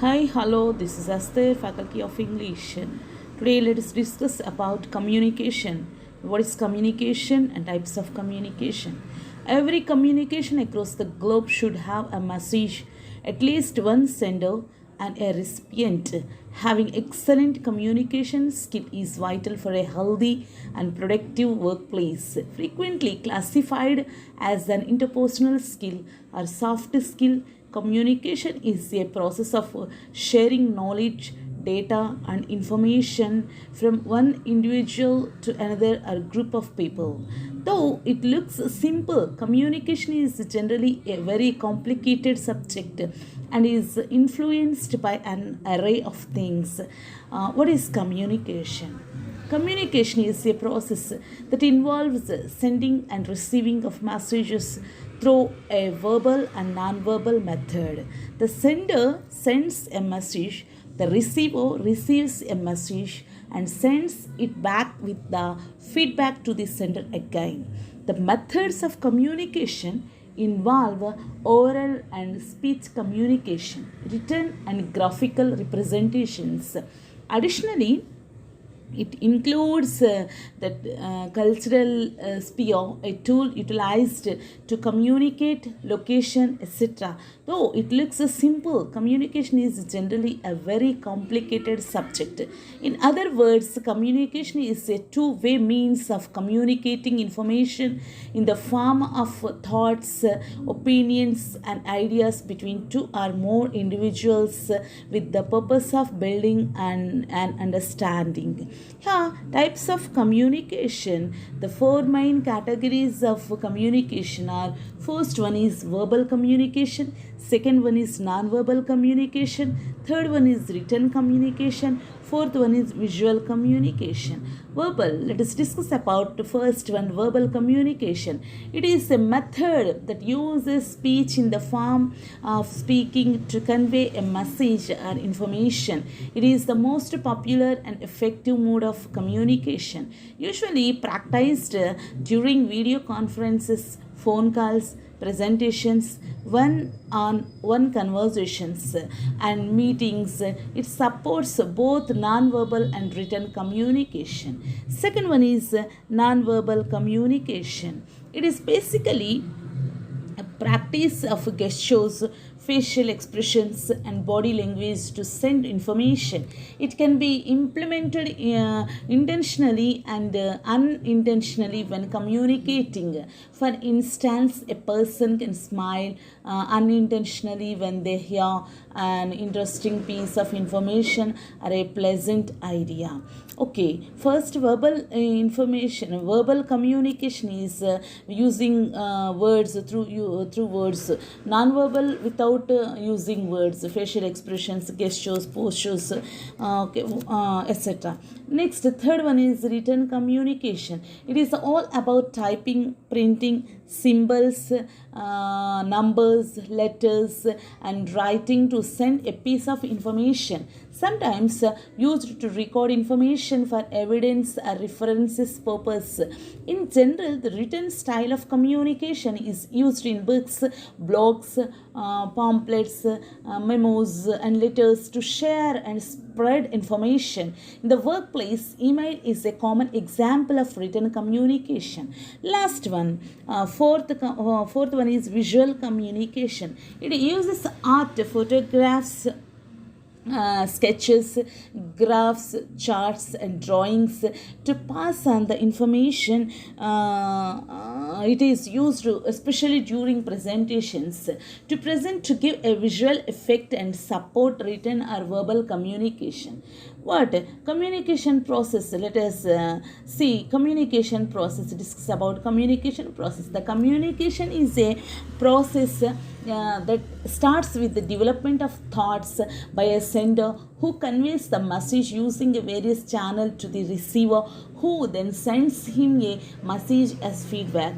Hi, hello, this is Esther, Faculty of English. Today, let us discuss about communication. What is communication and types of communication? Every communication across the globe should have a message, at least one sender and a recipient. Having excellent communication skill is vital for a healthy and productive workplace. Frequently classified as an interpersonal skill or soft skill, communication is a process of sharing knowledge, data, and information from one individual to another or group of people. Though it looks simple, communication is generally a very complicated subject and is influenced by an array of things. What is communication? Communication is a process that involves sending and receiving of messages through a verbal and non-verbal method. The sender sends a message, the receiver receives a message and sends it back with the feedback to the sender again. The methods of communication involve oral and speech communication, written and graphical representations. Additionally, it includes that cultural sphere, a tool utilized to communicate location, etc. Though it looks simple, communication is generally a very complicated subject. In other words, communication is a two-way means of communicating information in the form of thoughts, opinions, and ideas between two or more individuals with the purpose of building an understanding. Here, types of communication. The four main categories of communication are: first one is verbal communication, second one is non-verbal communication, third one is written communication, fourth one is visual communication. Verbal, let us discuss about the first one, verbal communication. It is a method that uses speech in the form of speaking to convey a message or information. It is the most popular and effective mode of communication, usually practiced during video conferences, phone calls, presentations, one-on-one conversations, and meetings. It supports both non-verbal and written communication. Second one is non-verbal communication. It is basically a practice of gestures, facial expressions, and body language to send information. It can be implemented intentionally and unintentionally when communicating. For instance, a person can smile unintentionally when they hear an interesting piece of information or a pleasant idea. Okay, first, verbal communication is using words through words. Non-verbal without using words, facial expressions, gestures, postures, etc. Next, third one is written communication. It is all about typing, printing, symbols, numbers, letters, and writing to send a piece of information, sometimes used to record information for evidence or references purpose. In general, the written style of communication is used in books, blogs, pamphlets, memos, and letters to share and spread information. In the workplace, email is a common example of written communication. Last one, fourth one is visual communication. It uses art, photographs, sketches, graphs, charts, and drawings to pass on the information. It is used especially during presentations to give a visual effect and support written or verbal communication. What communication process? Let us see communication process. Discuss about communication process. The communication is a process that starts with the development of thoughts by a sender who conveys the message using a various channel to the receiver, who then sends him a message as feedback.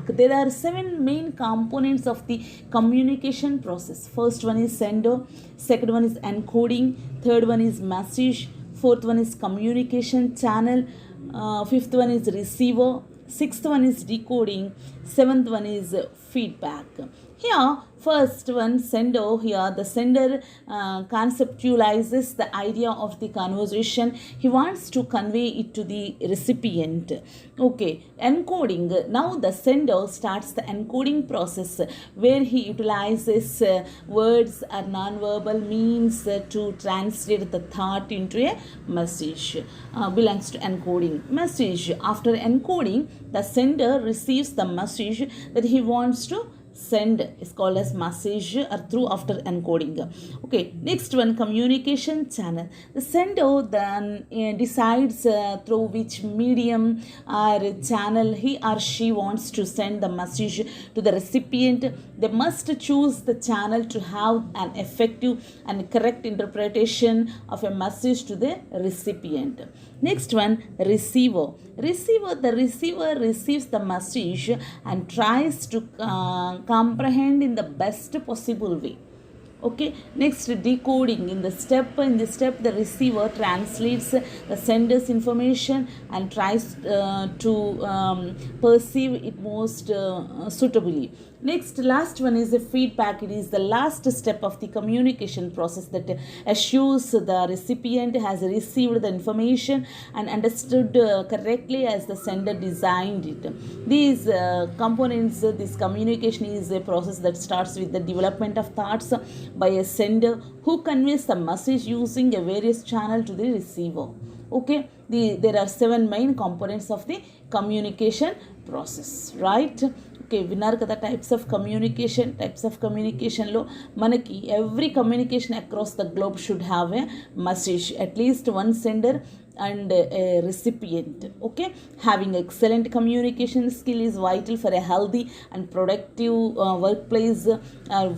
There are seven main components of the communication process. First one is sender, second one is encoding, third one is message, fourth one is communication channel, fifth one is receiver, sixth one is decoding, seventh one is feedback. Here, first one, sender. Here, the sender conceptualizes the idea of the conversation. He wants to convey it to the recipient. Okay, encoding. Now, the sender starts the encoding process where he utilizes words or non-verbal means to translate the thought into a message. Belongs to encoding. Message. After encoding, the sender receives the message that he wants to send is called as message or through after encoding. Okay, next one, communication channel. The sender then decides through which medium or channel he or she wants to send the message to the recipient. They must choose the channel to have an effective and correct interpretation of a message to the recipient. Next one, receiver. The receiver receives the message and tries to comprehend in the best possible way. Okay, next, decoding. In this step, the receiver translates the sender's information and tries to perceive it most suitably. Next, last one is the feedback. It is the last step of the communication process that assures the recipient has received the information and understood correctly as the sender designed it. These components, this communication is a process that starts with the development of thoughts by a sender who conveys the message using a various channel to the receiver. Okay, there are 7 main components of the communication process, right? Okay, విన్నారు కదా types of కమ్యూనికేషన్లో మనకి every communication across the globe should have a message, at least one sender and a recipient. Okay, having excellent communication skill is vital for a healthy and productive workplace,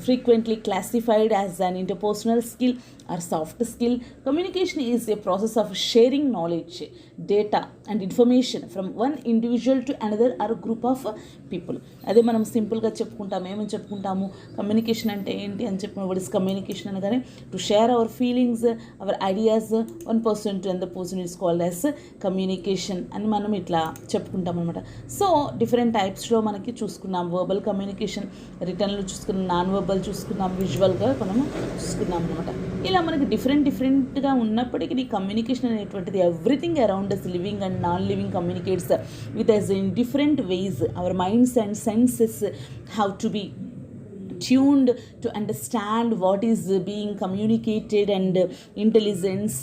frequently classified as an interpersonal skill or soft skill. Communication is a process of sharing knowledge, data and information from one individual to another or a group of people. అదే మనం సింపుల్గా చెప్పుకుంటాము, ఏమని చెప్పుకుంటాము, communication అంటే ఏంటి అని చెప్పిన వాట్ ఇస్ కమ్యూనికేషన్ అనగానే to share our feelings, hour ideas one person to another person is called as communication అని మనం ఇట్లా చెప్పుకుంటాం అనమాట. సో డిఫరెంట్ టైప్స్లో మనకి చూసుకున్నాం. వర్బల్ కమ్యూనికేషన్, రిటర్న్లో చూసుకున్నాం, నాన్ వర్బల్ చూసుకున్నాం, విజువల్గా మనము చూసుకున్నాం అనమాట. ఇలా మనకి డిఫరెంట్గా ఉన్నప్పటికీ కమ్యూనికేషన్ అనేటువంటిది everything around us living and non living communicates with us in different ways. Our minds and senses have to be tuned to understand what is being communicated and intelligence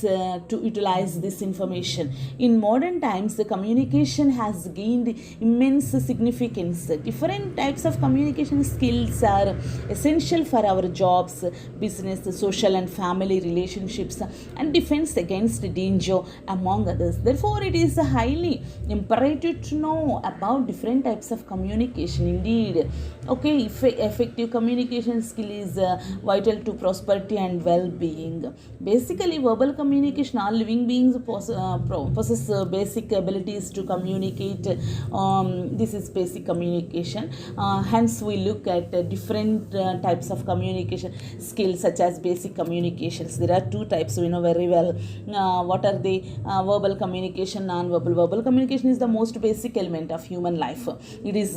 to utilize this information. In modern times, the communication has gained immense significance. Different types of communication skills are essential for our jobs, business, social and family relationships, and defense against danger, among others. Therefore, it is highly imperative to know about different types of communication. Indeed, okay, effective communication skill is vital to prosperity and well-being. Basically, verbal communication, all living beings possess basic abilities to communicate. This is basic communication. Hence, we look at different types of communication skills such as basic communications. There are 2 types, we know very well. What are they? Verbal communication, non-verbal. Verbal communication is the most basic element of human life. It is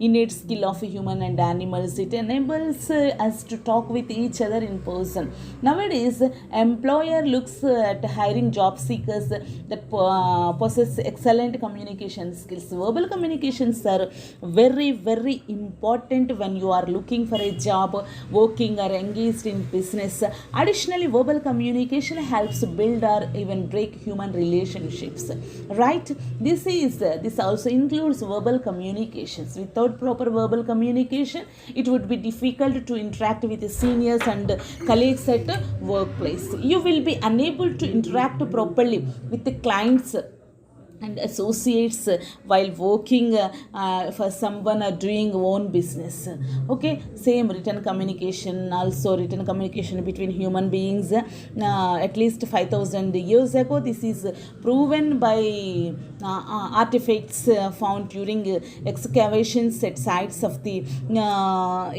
innate skill of human and animals. It enables us to talk with each other in person. Nowadays, employer looks at hiring job seekers that possess excellent communication skills. Verbal communications are very, very important when you are looking for a job, working or engaged in business. Additionally, verbal communication helps build or even break human relationships. Right? This also includes verbal communications. Without proper verbal communication, it would be difficult to interact with the seniors and colleagues at the workplace. You will be unable to interact properly with the clients and associates while working for someone or doing own business. Okay, same written communication, also written communication between human beings. At least 5,000 years ago, this is proven by artifacts found during excavations at sites of the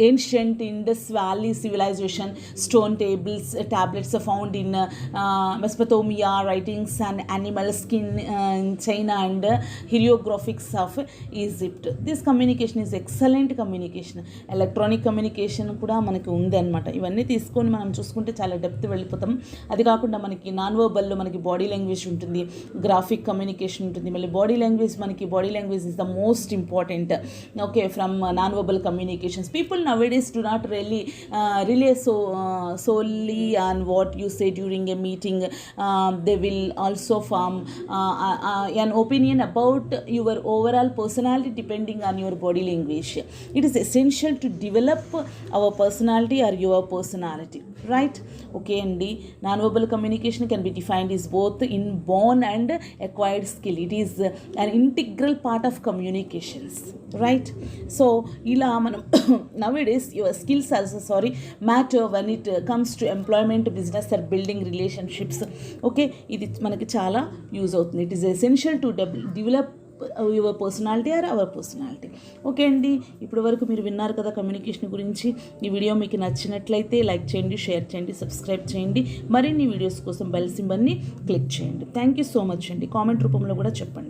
ancient Indus Valley civilization. Stone tablets are found in Mesopotamia, writings and animal skin in China and hieroglyphics of Egypt. This communication is excellent communication. Electronic communication కూడా మనకి ఉంది అనమాట. ఇవన్నీ తీసుకొని మనం చూసుకుంటే చాలా depth వెళ్ళిపోతాం. అది కాకుండా మనకి నాన్ వర్బల్లో మనకి బాడీ లాంగ్వేజ్ ఉంటుంది, గ్రాఫిక్ కమ్యూనికేషన్ ఉంటుంది. మళ్ళీ body language is the most important. Okay, from non verbal communications people nowadays do not really rely solely on what you say during a meeting. They will also form an opinion about your overall personality depending on your body language. It is essential to develop our personality or your personality, right? Okay andi, non-verbal communication can be defined as both inborn and acquired skill. It is an integral part of communications, right? So ila manam nowadays your skills also matter when it comes to employment, business or building relationships. Okay, ఇది మనకి చాలా use అవుతుంది. It is essential to develop your personality or our personality. Okay అండి, ఇప్పటి వరకు మీరు విన్నారు కదా కమ్యూనికేషన్ గురించి. ఈ వీడియో మీకు నచ్చినట్లయితే లైక్ చేయండి, షేర్ చేయండి, సబ్స్క్రైబ్ చేయండి. మరిన్ని వీడియోస్ కోసం బెల్ సింబల్ని క్లిక్ చేయండి. థ్యాంక్ యూ సో మచ్ అండి. కామెంట్ రూపంలో కూడా చెప్పండి.